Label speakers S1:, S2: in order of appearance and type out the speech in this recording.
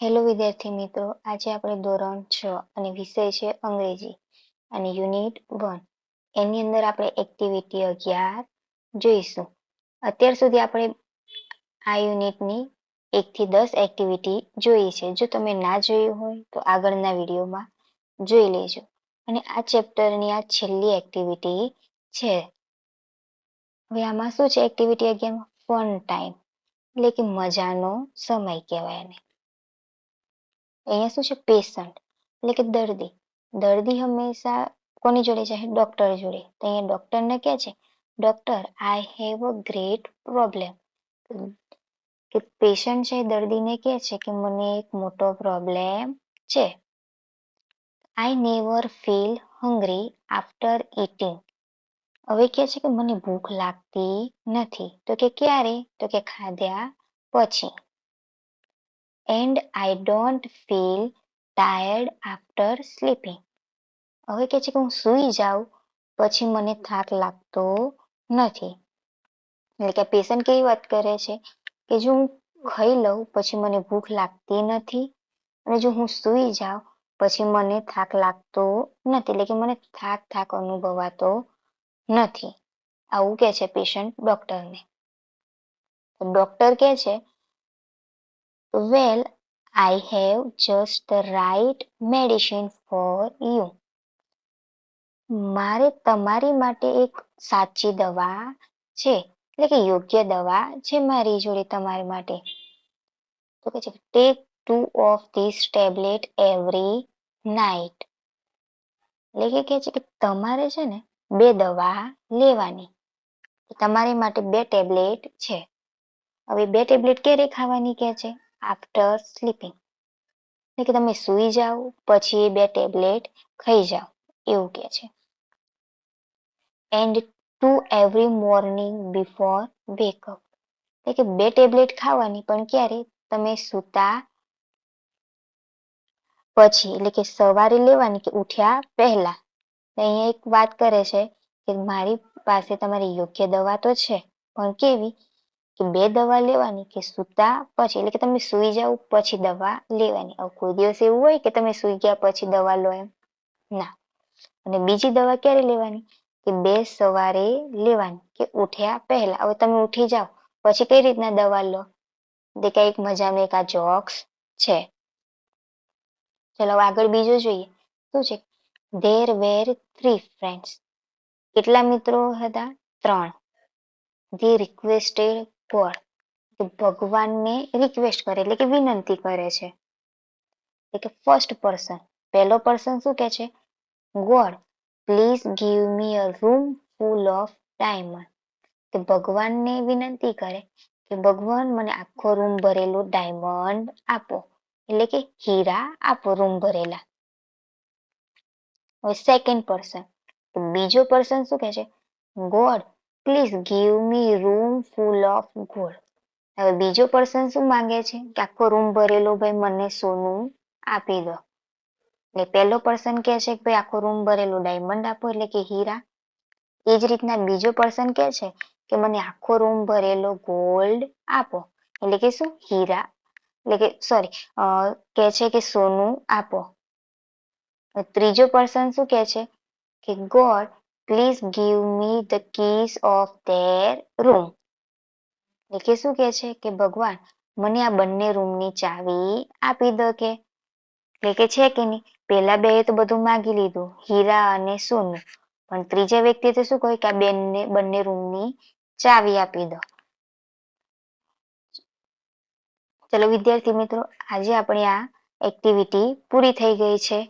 S1: Hello વિદ્યાર્થી મિત્રો, આજે આપણે ધોરણ 6 અને વિષય છે અંગ્રેજી અને યુનિટ 1 એની અંદર આપણે એક્ટિવિટી 11 જોઈશું. અત્યાર સુધી આપણે આ યુનિટની 1 થી 10 એક્ટિવિટી જોઈ છે. જો તમે ના જોયું હોય તો આગળના વિડીયોમાં જોઈ લેજો. અને આ ચેપ્ટરની આ છેલ્લી એક્ટિવિટી છે. હવે આમાં શું છે? એક્ટિવિટી 11 ફન ટાઈમ એટલે કે મજાનો સમય કહેવાય એને. અહીંયા શું છે? પેશન્ટ એટલે કે દર્દી. દર્દી હંમેશા કોની જોડે જાય? ડોક્ટર જોડે. તો અહીંયા ડોક્ટરને કહે છે, doctor I have a great problem. કે પેશન્ટ છે દર્દીને કહે છે કે મને એક મોટો પ્રોબ્લેમ છે. I never feel hungry after eating. હવે કહે છે કે મને ભૂખ લાગતી નથી. તો કે ક્યારે? તો કે ખાધ્યા પછી. And I don't feel tired after sleeping. હવે કહે છે કે હું સૂઈ જાઉં પછી મને થાક લાગતો નથી. એટલે કે પેશન્ટ કેવી વાત કરે છે કે જો હું ખાઈ લઉં પછી મને ભૂખ લાગતી નથી, અને જો હું સૂઈ જાઉં પછી મને થાક લાગતો નથી. એટલે કે મને થાક અનુભવાતો નથી. આવું કહે છે પેશન્ટ ડોક્ટરને. ડોક્ટર કહે છે, well I have just the right medicine for you. મારે તમારી માટે એક સાચી દવા છે, એટલે કે યોગ્ય દવા છે મારી જોડે તમારી માટે. તો કે છે take 2 of this tablet every night. એટલે કે કહે છે કે તમારે છે ને 2 દવા લેવાની. તમારી માટે 2 ટેબ્લેટ છે. હવે 2 ટેબ્લેટ ક્યારે ખાવાની કહે છે? After sleeping. એટલે કે તમે સૂઈ જાઓ પછી એ 2 ટેબ્લેટ ખાઈ જાઓ એવું કહે છે. And 2 every morning before wake up. એટલે કે 2 ટેબ્લેટ ખાવાની, પણ ક્યારે? તમે સૂતા પછી. એટલે કે સવારે લેવાની કે ઉઠ્યા પહેલા. અહીંયા એક વાત કરે છે કે મારી પાસે તમારી યોગ્ય દવા તો છે, પણ કેવી? કે 2 દવા લેવાની કે સૂતા પછી. એટલે કે તમે સૂઈ જાઓ પછી દવા લેવાની. કોઈ દિવસ એવું હોય કે તમે સૂઈ ગયા પછી દવા લો એમ? ના. અને બીજી દવા ક્યારે લેવાની? કે 2 સવારે લેવાની કે ઉઠ્યા પહેલા. હવે તમે ઉઠી જાઓ પછી કઈ રીતના દવા લો? તે કઈક મજાનો એક આ જોક્સ છે. ચલો આગળ બીજું જોઈએ. શું છે? There were 3 friends. કેટલા મિત્રો હતા? 3. They requested God. ભગવાનને રિક્વેસ્ટ કરે એટલે કે વિનંતી કરે છે. એટલે કે ફર્સ્ટ પર્સન, પહેલો પર્સન શું કહે છે? God please give me a room full of diamond. કે ભગવાનને વિનંતી કરે કે ભગવાન મને આખો રૂમ ભરેલો ડાયમંડ આપો. એટલે કે હીરા આપો રૂમ ભરેલા. હવે સેકન્ડ પર્સન, બીજો પર્સન શું કહે છે? God please give me room full of gold. હવે બીજો પર્સન શું માંગે છે? કે આખો રૂમ ભરેલો ભાઈ મને સોનું આપી દો. એટલે પહેલો પર્સન કહે છે કે ભાઈ આખો રૂમ ભરેલો ડાયમંડ આપો એટલે કે હીરા. એ જ રીતના બીજો પર્સન કહે છે કે મને આખો રૂમ ભરેલો ગોલ્ડ આપો. એટલે કે શું? હીરા. એટલે કે સોરી કહે છે કે સોનું આપો. ત્રીજો પર્સન શું કહે છે? કે God please give me the keys of their room. એટલે કે શું કહે છે? કે ભગવાન મને આ બંને રૂમની ચાવી આપી દો. કે એટલે કે છે કે નહીં, પેલા 2 તો બધું માગી લીધું, હીરા અને સોનું. પણ ત્રીજા વ્યક્તિ તો શું કહે કે આ બંને રૂમની ચાવી આપી દો. ચલો વિદ્યાર્થી મિત્રો, આજે આપણી આ એક્ટિવિટી પૂરી થઈ ગઈ છે.